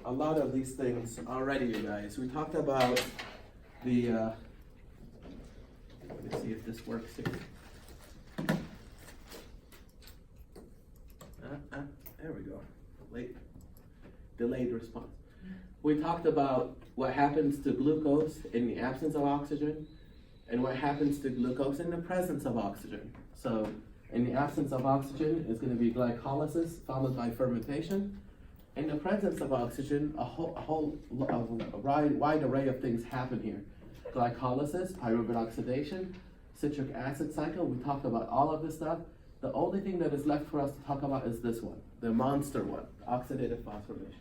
a lot of these things already, you guys. We talked about the, let me see if this works here. There we go. Delayed response. We talked about what happens to glucose in the absence of oxygen and what happens to glucose in the presence of oxygen. So in the absence of oxygen is going to be glycolysis followed by fermentation. In the presence of oxygen, a wide array of things happen here. Glycolysis, pyruvate oxidation, citric acid cycle. We talked about all of this stuff. The only thing that is left for us to talk about is this one, the monster one, oxidative phosphorylation.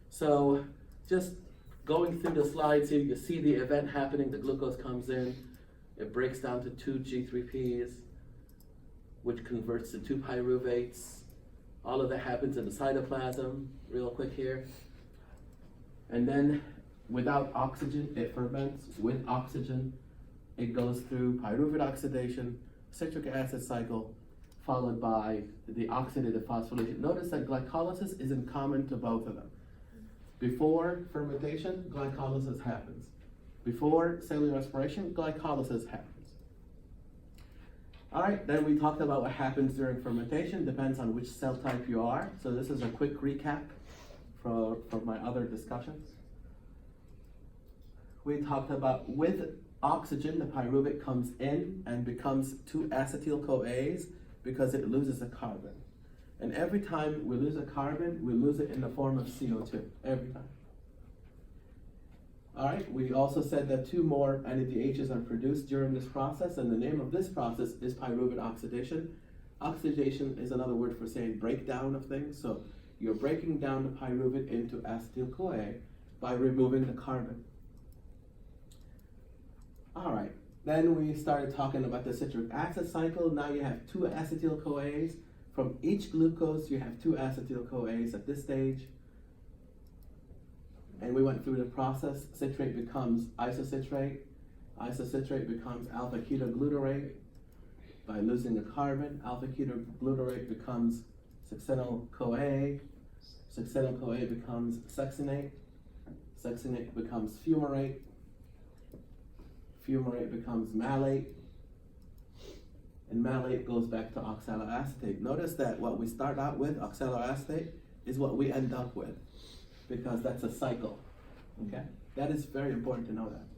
So just going through the slides here, you see the event happening. The glucose comes in, it breaks down to 2 G3Ps, which converts to 2 pyruvates. All of that happens in the cytoplasm, real quick here. And then without oxygen, it ferments. With oxygen, it goes through pyruvate oxidation, citric acid cycle, followed by the oxidative phosphorylation. Notice that glycolysis is in common to both of them. Before fermentation, glycolysis happens. Before cellular respiration, glycolysis happens. All right, then we talked about what happens during fermentation, depends on which cell type you are. So this is a quick recap from my other discussions. We talked about with oxygen, the pyruvate comes in and becomes 2-acetyl-CoAs because it loses a carbon. And every time we lose a carbon, we lose it in the form of CO2, every time. All right, we also said that 2 more NADHs are produced during this process, and the name of this process is pyruvate oxidation. Oxidation is another word for saying breakdown of things. So you're breaking down the pyruvate into acetyl-CoA by removing the carbon. All right, then we started talking about the citric acid cycle. Now you have 2 acetyl-CoAs. From each glucose, you have 2 acetyl-CoAs at this stage. And we went through the process. Citrate becomes isocitrate. Isocitrate becomes alpha-ketoglutarate. By losing a carbon, alpha-ketoglutarate becomes succinyl-CoA. Succinyl-CoA becomes succinate. Succinate becomes fumarate. Fumarate becomes malate. And malate goes back to oxaloacetate. Notice that what we start out with, oxaloacetate, is what we end up with, because that's a cycle, okay? That is very important to know that.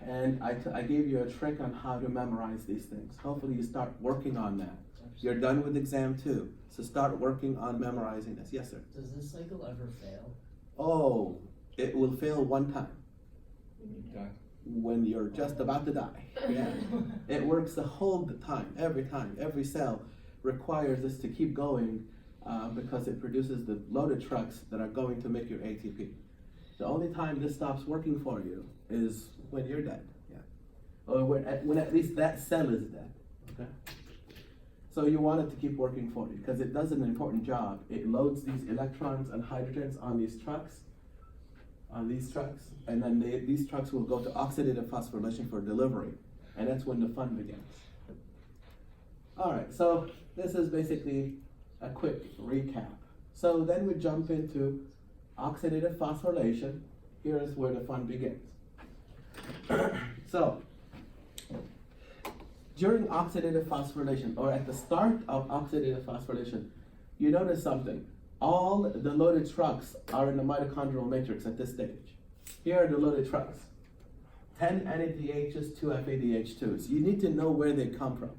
And I gave you a trick on how to memorize these things. Hopefully you start working on that. You're done with exam 2, so start working on memorizing this. Yes, sir? Does this cycle ever fail? Oh, it will fail one time. Okay. When you're just about to die. Yeah. It works the whole time, every cell requires this to keep going because it produces the loaded trucks that are going to make your ATP. The only time this stops working for you is when you're dead, yeah. Or when at least that cell is dead, okay? So you want it to keep working for you because it does an important job. It loads these electrons and hydrogens on these trucks, and then these trucks will go to oxidative phosphorylation for delivery, and that's when the fun begins. All right, so this is basically a quick recap. So then we jump into oxidative phosphorylation. Here is where the fun begins. So during oxidative phosphorylation, or at the start of oxidative phosphorylation, you notice something. All the loaded trucks are in the mitochondrial matrix at this stage. Here are the loaded trucks. 10 NADHs, 2 FADH2s. You need to know where they come from.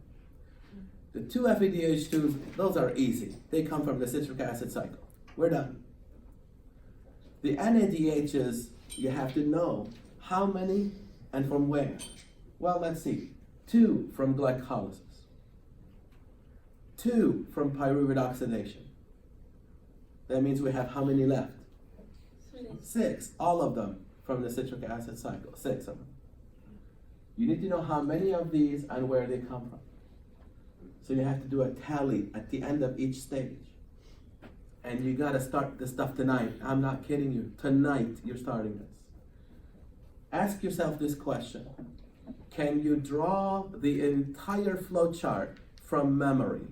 The 2 FADH2s, those are easy. They come from the citric acid cycle. We're done. The NADHs, you have to know how many and from where. Well, let's see. 2 from glycolysis. 2 from pyruvate oxidation. That means we have how many left? 6. All of them from the citric acid cycle. 6 of them. You need to know how many of these and where they come from. So you have to do a tally at the end of each stage. And you gotta start this stuff tonight. I'm not kidding you. Tonight you're starting this. Ask yourself this question. Can you draw the entire flow chart from memory?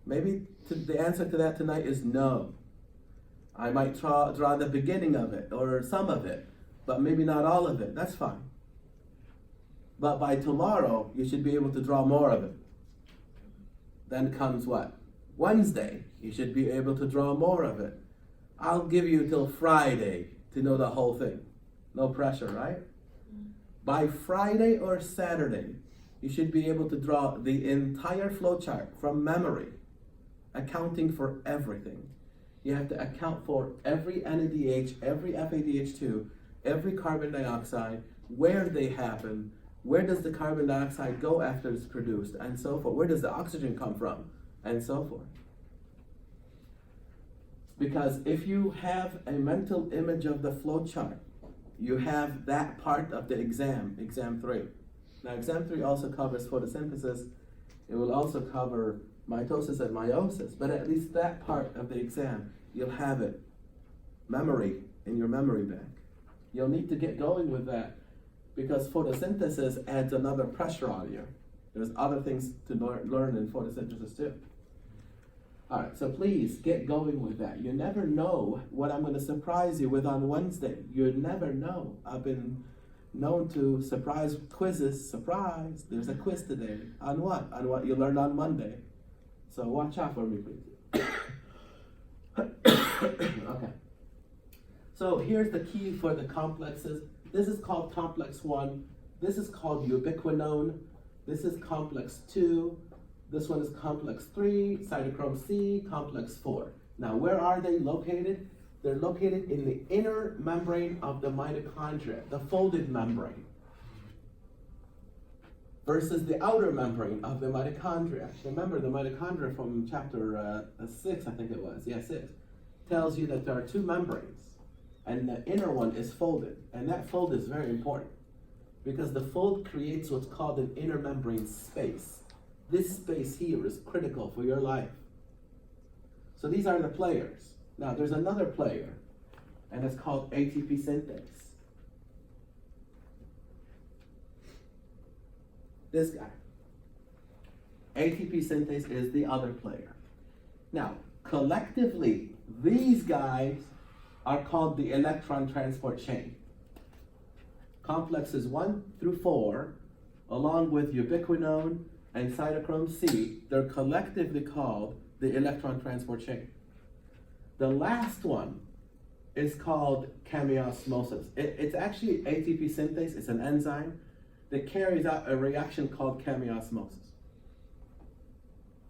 Maybe the answer to that tonight is no. I might draw the beginning of it or some of it, but maybe not all of it. That's fine. But by tomorrow, you should be able to draw more of it. Then comes what? Wednesday, you should be able to draw more of it. I'll give you till Friday to know the whole thing. No pressure, right? By Friday or Saturday, you should be able to draw the entire flowchart from memory, accounting for everything. You have to account for every NADH, every FADH2, every carbon dioxide, where they happen, where does the carbon dioxide go after it's produced, and so forth. Where does the oxygen come from, and so forth. Because if you have a mental image of the flowchart, you have that part of the exam 3. Now exam 3 also covers photosynthesis. It will also cover mitosis and meiosis, but at least that part of the exam, you'll have it, memory, in your memory bank. You'll need to get going with that because photosynthesis adds another pressure on you. There's other things to learn in photosynthesis too. All right, so please get going with that. You never know what I'm going to surprise you with on Wednesday. You never know. I've been known to surprise quizzes. Surprise, there's a quiz today. On what? On what you learned on Monday. So watch out for me, please. Okay. So here's the key for the complexes. This is called complex 1. This is called ubiquinone. This is complex 2. This one is complex 3, cytochrome C, complex 4. Now, where are they located? They're located in the inner membrane of the mitochondria, the folded membrane, versus the outer membrane of the mitochondria. Remember, the mitochondria from chapter 6, I think it was, 6, tells you that there are 2 membranes, and the inner one is folded, and that fold is very important, because the fold creates what's called an inner membrane space. This space here is critical for your life. So these are the players. Now there's another player, and it's called ATP synthase. This guy. ATP synthase is the other player. Now, collectively, these guys are called the electron transport chain. Complexes 1 through 4, along with ubiquinone and cytochrome C, they're collectively called the electron transport chain. The last one is called chemiosmosis. It's actually ATP synthase. It's an enzyme that carries out a reaction called chemiosmosis.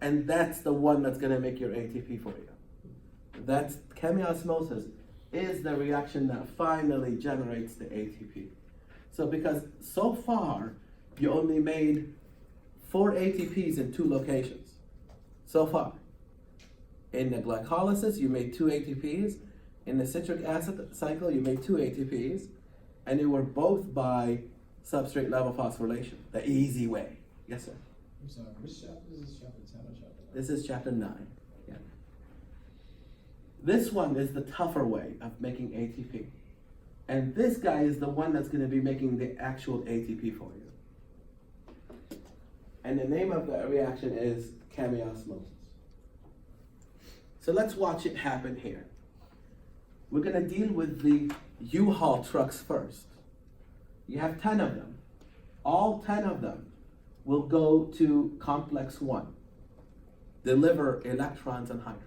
And that's the one that's going to make your ATP for you. That's chemiosmosis is the reaction that finally generates the ATP. So because so far you only made 4 ATPs in 2 locations. So far. In the glycolysis, you made 2 ATPs. In the citric acid cycle, you made 2 ATPs. And they were both by substrate level phosphorylation, the easy way. Yes, sir? I'm sorry, which chapter is this? Chapter 10 or chapter 9? This is chapter 9. Yeah. This one is the tougher way of making ATP. And this guy is the one that's going to be making the actual ATP for you. And the name of the reaction is chemiosmosis. So let's watch it happen here. We're going to deal with the U-Haul trucks first. You have 10 of them. All 10 of them will go to complex 1, deliver electrons and hydrogen.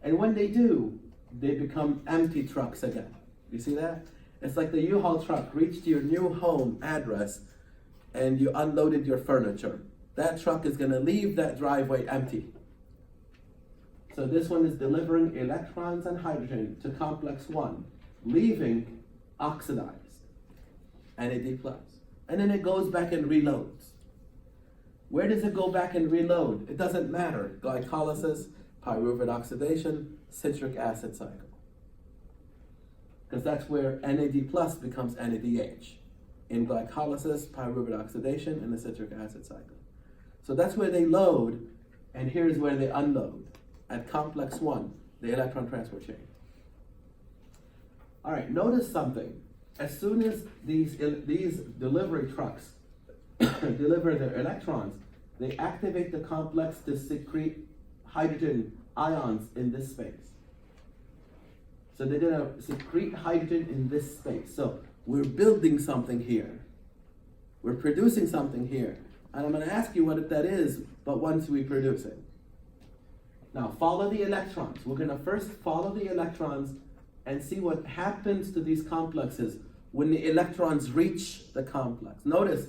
And when they do, they become empty trucks again. You see that? It's like the U-Haul truck reached your new home address and you unloaded your furniture. That truck is going to leave that driveway empty. So this one is delivering electrons and hydrogen to complex 1, leaving oxidized, NAD+. And then it goes back and reloads. Where does it go back and reload? It doesn't matter. Glycolysis, pyruvate oxidation, citric acid cycle. Because that's where NAD+ becomes NADH. In glycolysis, pyruvate oxidation, and the citric acid cycle. So that's where they load, and here's where they unload. At complex 1, the electron transport chain. All right, notice something. As soon as these delivery trucks deliver their electrons, they activate the complex to secrete hydrogen ions in this space. So they're gonna secrete hydrogen in this space. So we're building something here. We're producing something here. And I'm gonna ask you what that is, but once we produce it. Now follow the electrons. We're gonna first follow the electrons and see what happens to these complexes when the electrons reach the complex. Notice,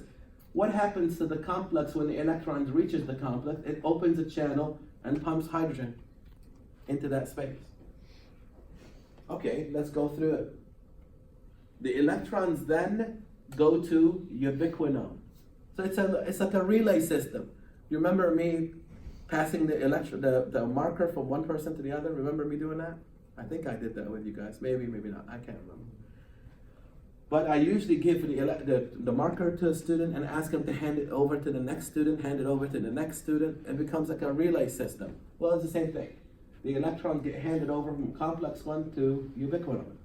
what happens to the complex when the electrons reaches the complex? It opens a channel and pumps hydrogen into that space. Okay, let's go through it. The electrons then go to ubiquinone. So it's like a relay system. You remember me passing the marker from one person to the other? Remember me doing that? I think I did that with you guys. Maybe, maybe not. I can't remember. But I usually give the marker to a student and ask them to hand it over to the next student, hand it over to the next student. It becomes like a relay system. Well, it's the same thing. The electrons get handed over from complex 1 to ubiquinone.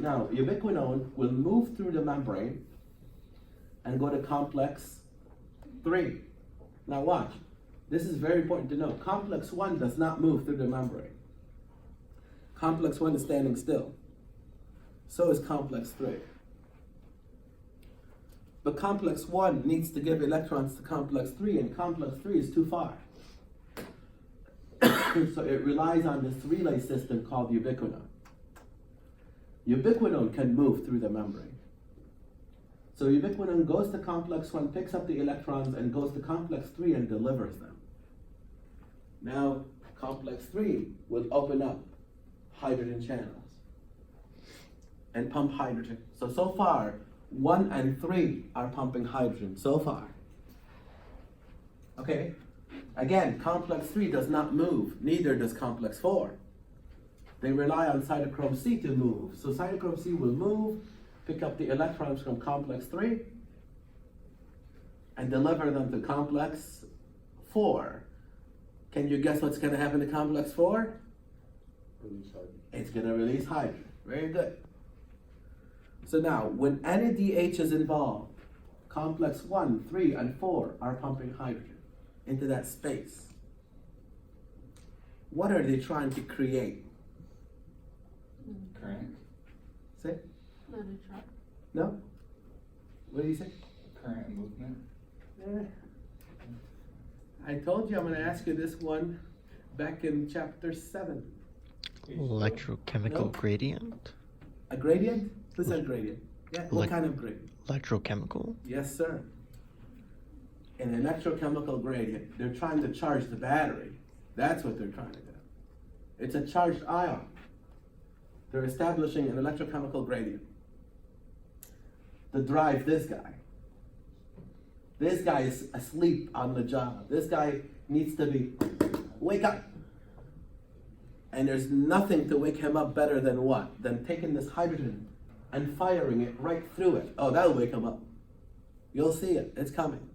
Now, ubiquinone will move through the membrane and go to complex 3. Now watch. This is very important to know. Complex 1 does not move through the membrane. Complex 1 is standing still. So is complex 3. But complex 1 needs to give electrons to complex 3, and complex 3 is too far. So it relies on this relay system called ubiquinone. Ubiquinone can move through the membrane. So ubiquinone goes to complex 1, picks up the electrons, and goes to complex 3 and delivers them. Now, complex 3 will open up hydrogen channels and pump hydrogen. So far, 1 and 3 are pumping hydrogen, so far. Okay? Again, complex 3 does not move, neither does complex 4. They rely on cytochrome C to move. So cytochrome C will move, pick up the electrons from complex 3, and deliver them to complex 4. Can you guess what's going to happen to complex 4? Release hydrogen. It's going to release hydrogen. Very good. So now, when any DH is involved, complex 1, 3, and 4 are pumping hydrogen into that space. What are they trying to create? Current. Say? Neutron. No? What do you say? Current movement. I told you I'm going to ask you this one back in chapter 7. Electrochemical No. gradient? A gradient? Who's that gradient? Yeah, what Elec- kind of gradient? Electrochemical? Yes, sir. An electrochemical gradient. They're trying to charge the battery. That's what they're trying to do. It's a charged ion. They're establishing an electrochemical gradient to drive this guy. This guy is asleep on the job. This guy needs to be, wake up. And there's nothing to wake him up better than what? Than taking this hydrogen and firing it right through it. Oh, that'll wake him up. You'll see it, it's coming.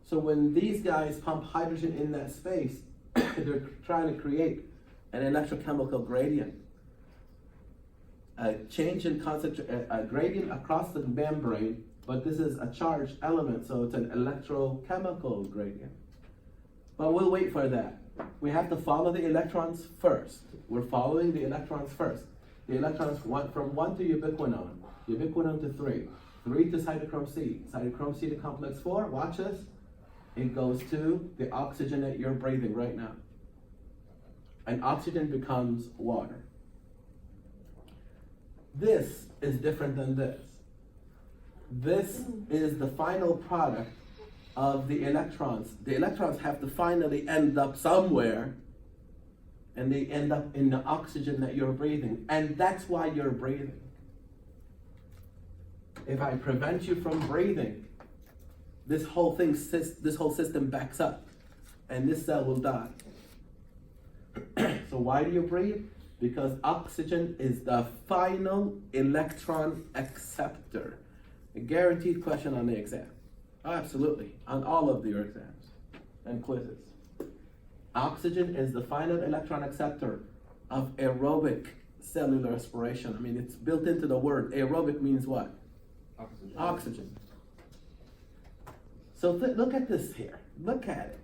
So when these guys pump hydrogen in that space, they're trying to create an electrochemical gradient. A change in concentration, a gradient across the membrane, but this is a charged element, so it's an electrochemical gradient. But we'll wait for that. We have to follow the electrons first. We're following the electrons first. The electrons went from 1 to ubiquinone, ubiquinone to 3, 3 to cytochrome C, cytochrome C to complex 4, watch this. It goes to the oxygen that you're breathing right now. And oxygen becomes water. This is different than this. This is the final product of the electrons. The electrons have to finally end up somewhere, and they end up in the oxygen that you're breathing. And that's why you're breathing. If I prevent you from breathing, this whole system backs up, and this cell will die. So why do you breathe? Because oxygen is the final electron acceptor. A guaranteed question on the exam. Oh, absolutely, on all of your exams and quizzes. Oxygen is the final electron acceptor of aerobic cellular respiration. I mean, it's built into the word. Aerobic means what? Oxygen. Oxygen. So look at this here. Look at it.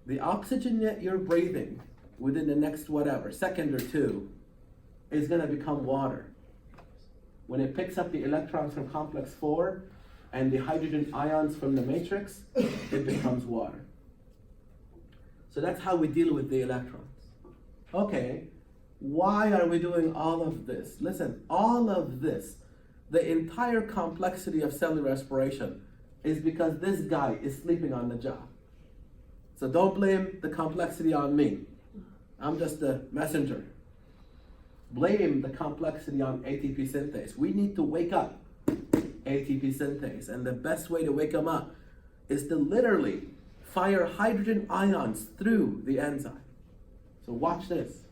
The oxygen that you're breathing within the next whatever, second or two, is gonna become water. When it picks up the electrons from complex 4 and the hydrogen ions from the matrix, it becomes water. So that's how we deal with the electrons. Okay, why are we doing all of this? Listen, all of this, the entire complexity of cellular respiration is because this guy is sleeping on the job. So don't blame the complexity on me. I'm just the messenger. Blame the complexity on ATP synthase. We need to wake up ATP synthase, and the best way to wake them up is to literally fire hydrogen ions through the enzyme. So watch this.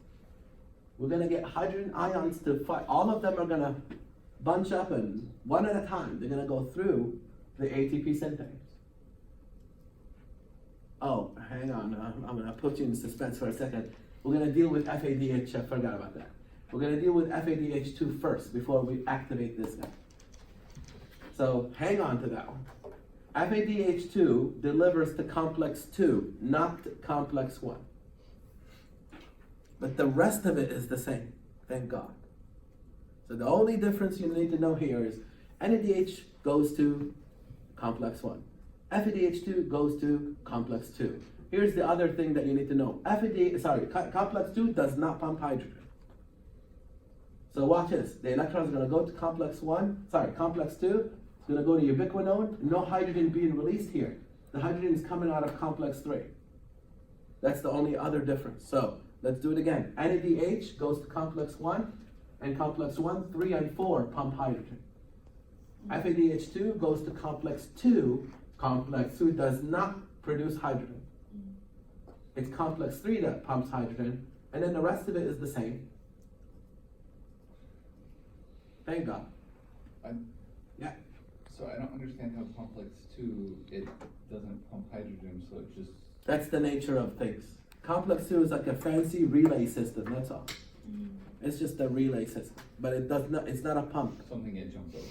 We're gonna get hydrogen ions to fire. All of them are gonna bunch up, and one at a time, they're gonna go through the ATP synthase. Oh, hang on, I'm gonna put you in suspense for a second. We're gonna deal with FADH, I forgot about that. We're gonna deal with FADH2 first before we activate this guy. So hang on to that one. FADH2 delivers to complex 2, not complex 1. But the rest of it is the same, thank God. So the only difference you need to know here is NADH goes to complex 1. FADH2 goes to complex 2. Here's the other thing that you need to know. Complex 2 does not pump hydrogen. So watch this. The electron is going to go to complex 2. It's going to go to ubiquinone. No hydrogen being released here. The hydrogen is coming out of complex 3. That's the only other difference. So let's do it again. NADH goes to complex 1, and complex 1, 3, and 4 pump hydrogen. FADH2 goes to complex 2. Complex 2 does not produce hydrogen. It's complex 3 that pumps hydrogen, and then the rest of it is the same. Thank God. Yeah. So I don't understand how complex 2, it doesn't pump hydrogen, so it just... That's the nature of things. Complex 2 is like a fancy relay system, that's all. It's just a relay system, but it's not a pump. Something it jumps over.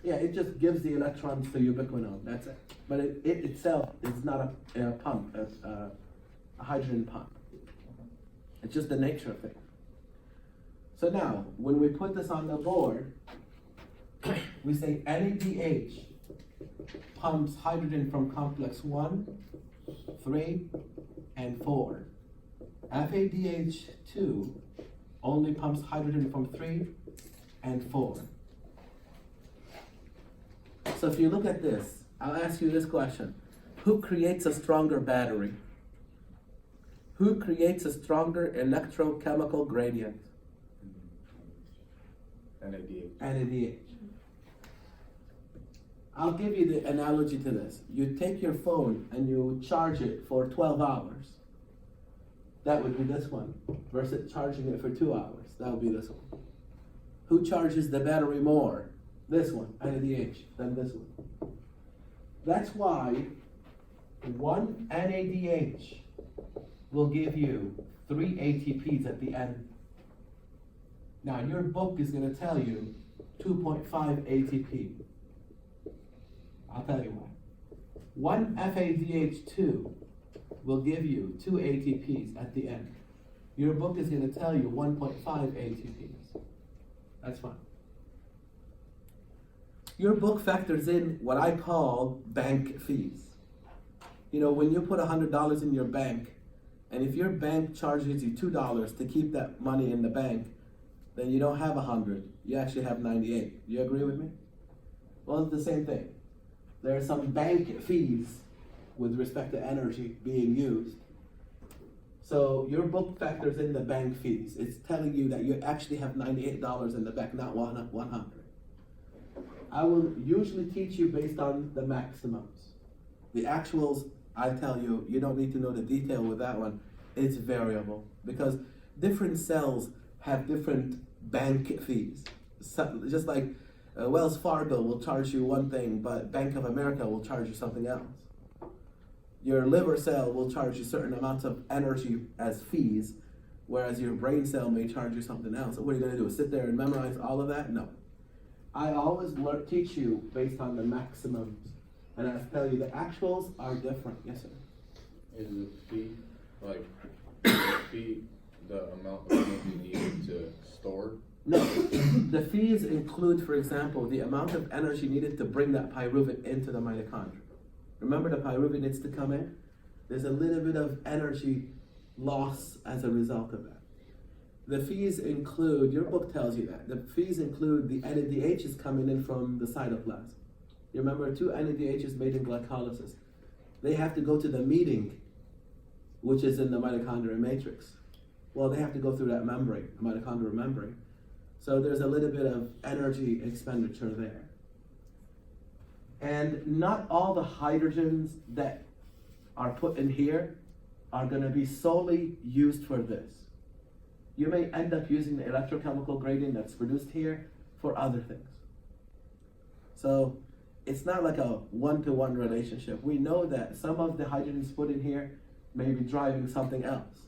Yeah, it just gives the electrons to ubiquinone, that's it. But it itself is not a pump, a hydrogen pump. It's just the nature of things. So now, when we put this on the board, we say NADH pumps hydrogen from complex 1, 3, and 4. FADH2 only pumps hydrogen from 3 and 4. So if you look at this, I'll ask you this question. Who creates a stronger battery? Who creates a stronger electrochemical gradient? NADH. I'll give you the analogy to this. You take your phone and you charge it for 12 hours. That would be this one, versus charging it for 2 hours. That would be this one. Who charges the battery more? This one, NADH, than this one. That's why one NADH will give you 3 ATPs at the end. Now your book is going to tell you 2.5 ATP. I'll tell you why. One FADH2 will give you 2 ATPs at the end. Your book is going to tell you 1.5 ATPs. That's fine. Your book factors in what I call bank fees. You know, when you put $100 in your bank, and if your bank charges you $2 to keep that money in the bank, then you don't have 100, you actually have 98. You agree with me? Well, it's the same thing. There are some bank fees with respect to energy being used. So your book factors in the bank fees. It's telling you that you actually have $98 in the bank, not 100. I will usually teach you based on the maximums. The actuals, I tell you, you don't need to know the detail with that one. It's variable because different cells have different bank fees. So, just like Wells Fargo will charge you one thing, but Bank of America will charge you something else. Your liver cell will charge you certain amounts of energy as fees, whereas your brain cell may charge you something else. So what are you going to do? Sit there and memorize all of that? No. I always teach you based on the maximums. And I tell you the actuals are different. Yes, sir. Is the fee, like, fee the amount of energy needed to store? No, the fees include, for example, the amount of energy needed to bring that pyruvate into the mitochondria. Remember, the pyruvate needs to come in? There's a little bit of energy loss as a result of that. The fees include, your book tells you that, the fees include the NADHs coming in from the cytoplasm. You remember, 2 NADHs made in glycolysis. They have to go to the meeting, which is in the mitochondrial matrix. Well, they have to go through that membrane, the mitochondrial membrane. So there's a little bit of energy expenditure there. And not all the hydrogens that are put in here are going to be solely used for this. You may end up using the electrochemical gradient that's produced here for other things. So it's not like a one-to-one relationship. We know that some of the hydrogens put in here may be driving something else.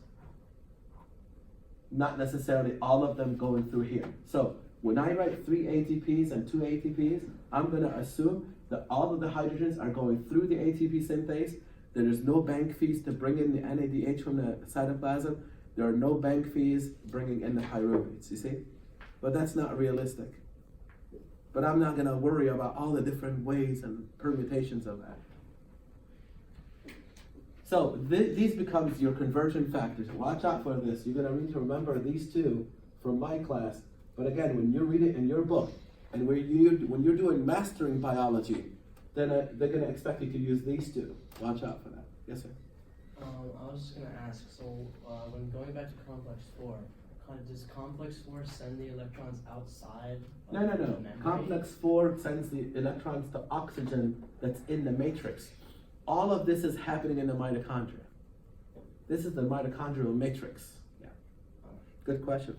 Not necessarily all of them going through here. So when I write 3 ATPs and 2 ATPs, I'm going to assume that all of the hydrogens are going through the ATP synthase. There is no bank fees to bring in the NADH from the cytoplasm. There are no bank fees bringing in the pyruvates, you see? But that's not realistic. But I'm not going to worry about all the different ways and permutations of that. So these becomes your conversion factors. Watch out for this. You're going to need to remember these two from my class. But again, when you read it in your book, and when you're doing mastering biology, then they're going to expect you to use these two. Watch out for that. Yes, sir? I was just going to ask, so when going back to complex 4, does complex 4 send the electrons outside? No. Complex 4 sends the electrons to oxygen that's in the matrix. All of this is happening in the mitochondria. This is the mitochondrial matrix. Yeah. Good question.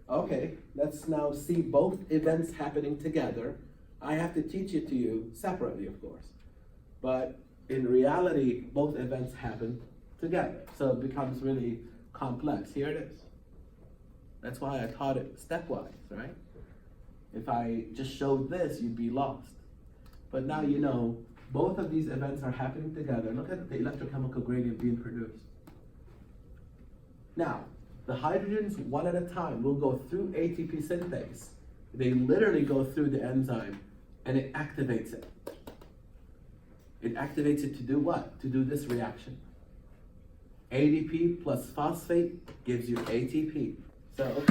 Okay, let's now see both events happening together. I have to teach it to you separately, of course. But in reality, both events happen together. So it becomes really complex. Here it is. That's why I taught it stepwise, right? If I just showed this, you'd be lost. But now you know both of these events are happening together. Look at the electrochemical gradient being produced. Now, the hydrogens one at a time will go through ATP synthase. They literally go through the enzyme and it activates it. It activates it to do what? To do this reaction. ADP plus phosphate gives you ATP. So,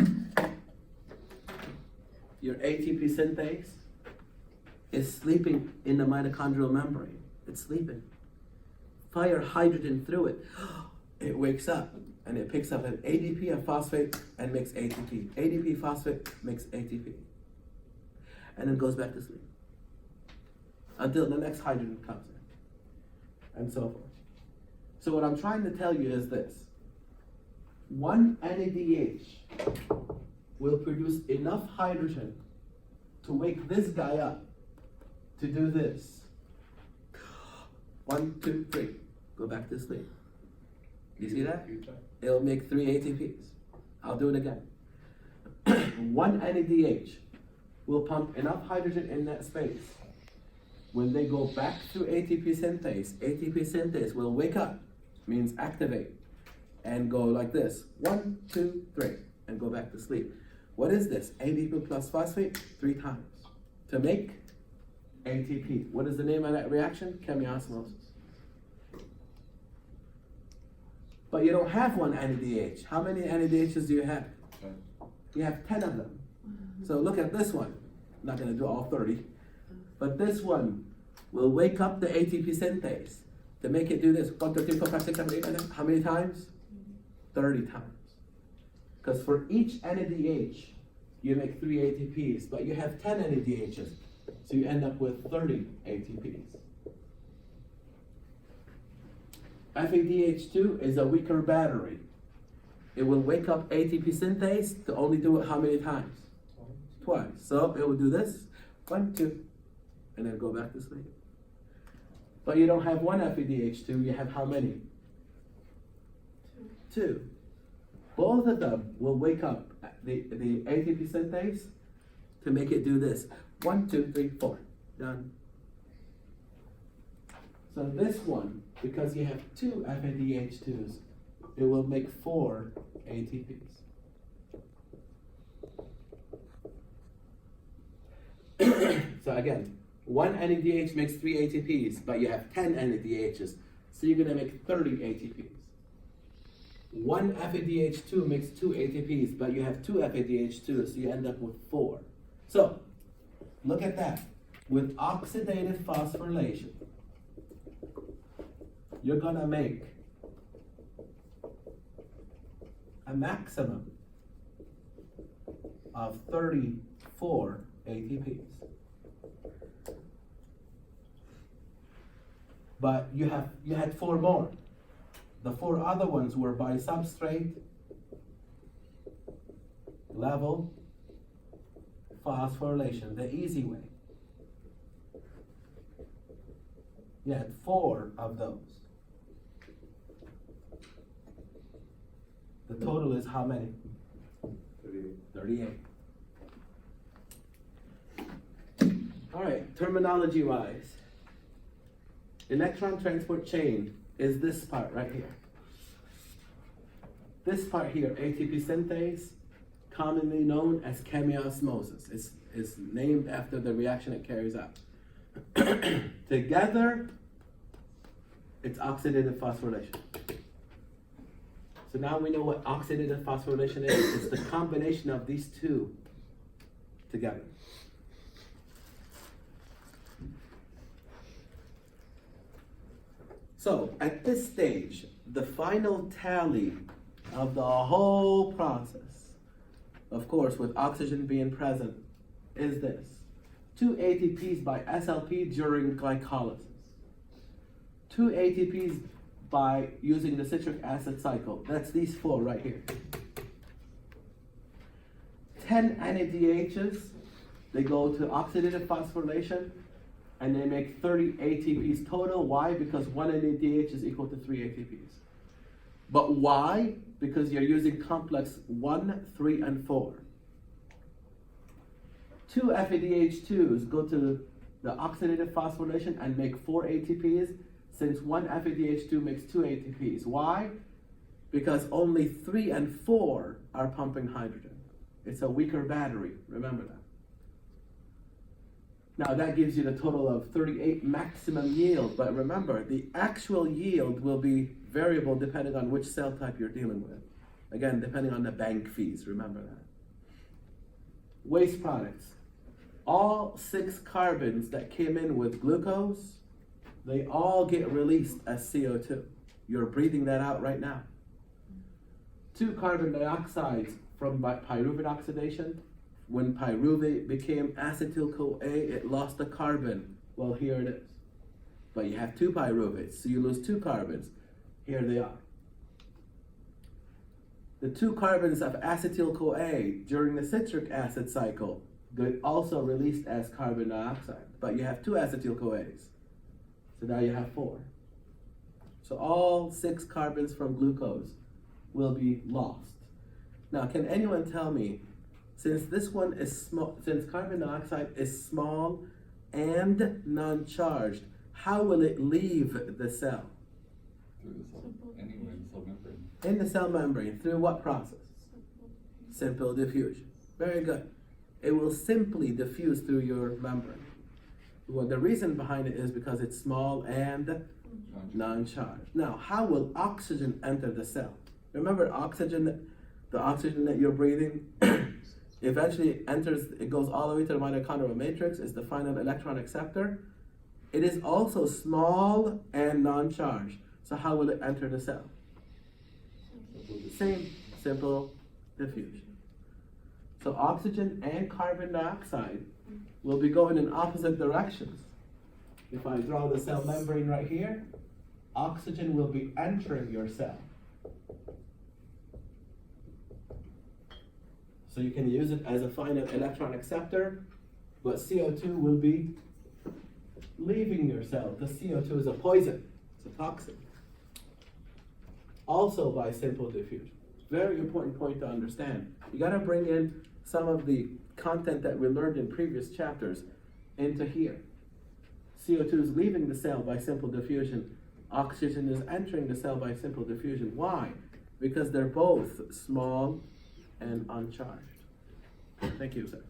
your ATP synthase is sleeping in the mitochondrial membrane. It's sleeping. Fire hydrogen through it. It wakes up and it picks up an ADP of phosphate and makes ATP. ADP phosphate makes ATP. And then goes back to sleep until the next hydrogen comes in, and so forth. So what I'm trying to tell you is this. One NADH will produce enough hydrogen to wake this guy up to do this. 1, 2, 3. Go back to sleep. You see that? It'll make 3 ATPs. I'll do it again. One NADH will pump enough hydrogen in that space. When they go back through ATP synthase will wake up, means activate, and go like this. 1, 2, 3, and go back to sleep. What is this? ADP plus phosphate 3 times to make ATP. What is the name of that reaction? Chemiosmosis. But you don't have one NADH. How many NADHs do you have? 10. You have 10 of them. So look at this one. I'm not going to do all 30. But this one will wake up the ATP synthase to make it do this. 1, 2, 3, 4, 5, 6, 7, 8, 9, 10. How many times? 30 times. Because for each NADH, you make 3 ATPs, but you have 10 NADHs. So you end up with 30 ATPs. FADH2 is a weaker battery. It will wake up ATP synthase to only do it how many times? Twice. So it will do this, 1, 2, and then go back to sleep. But you don't have one FADH2, you have how many? 2. Both of them will wake up the ATP synthase to make it do this. 1, 2, 3, 4. Done. So this one, because you have 2 FADH2s, it will make 4 ATPs. So again, 1 NADH makes 3 ATPs, but you have 10 NADHs, so you're gonna make 30 ATPs. 1 FADH2 makes 2 ATPs, but you have 2 FADH2, so you end up with 4. So, look at that. With oxidative phosphorylation, you're gonna make a maximum of 34 ATPs. But you had 4 more. The 4 other ones were by substrate level phosphorylation, the easy way. You had 4 of those. The total is how many? 38. All right, terminology wise, electron transport chain is this part right here. This part here, ATP synthase, commonly known as chemiosmosis. It's named after the reaction it carries out. Together, it's oxidative phosphorylation. So now we know what oxidative phosphorylation is. It's the combination of these two together. So at this stage, the final tally of the whole process, of course, with oxygen being present, is this. 2 ATPs by SLP during glycolysis. 2 ATPs by using the citric acid cycle. That's these 4 right here. 10 NADHs, they go to oxidative phosphorylation, and they make 30 ATPs total. Why? Because 1 NADH is equal to 3 ATPs. But why? Because you're using complex 1, 3, and 4. 2 FADH2s go to the oxidative phosphorylation and make 4 ATPs, since 1 FADH2 makes 2 ATPs. Why? Because only 3 and 4 are pumping hydrogen. It's a weaker battery, remember that. Now that gives you the total of 38 maximum yield, but remember, the actual yield will be variable depending on which cell type you're dealing with. Again, depending on the bank fees, remember that. Waste products. All 6 carbons that came in with glucose, they all get released as CO2. You're breathing that out right now. 2 carbon dioxides from pyruvate oxidation. When pyruvate became acetyl-CoA, it lost a carbon. Well, here it is. But you have 2 pyruvates, so you lose 2 carbons. Here they are. The 2 carbons of acetyl-CoA during the citric acid cycle get also released as carbon dioxide. But you have 2 acetyl-CoAs. So now you have 4. So all 6 carbons from glucose will be lost. Now, can anyone tell me, since this one is small, since carbon dioxide is small and non-charged, how will it leave the cell? Through the cell, anywhere in the cell membrane. In the cell membrane, through what process? Simple diffusion. Very good. It will simply diffuse through your membrane. Well, the reason behind it is because it's small and non-charged. Now, how will oxygen enter the cell? Remember, oxygen, the oxygen that you're breathing, eventually enters, it goes all the way to the mitochondrial matrix, is the final electron acceptor. It is also small and non-charged. So how will it enter the cell? Same, simple diffusion. So oxygen and carbon dioxide will be going in opposite directions. If I draw the cell membrane right here, oxygen will be entering your cell. So you can use it as a finite electron acceptor, but CO2 will be leaving your cell. The CO2 is a poison, it's a toxin. Also by simple diffusion. Very important point to understand. You gotta bring in some of the content that we learned in previous chapters into here. CO2 is leaving the cell by simple diffusion. Oxygen is entering the cell by simple diffusion. Why? because they're both small and uncharged. Thank you, sir.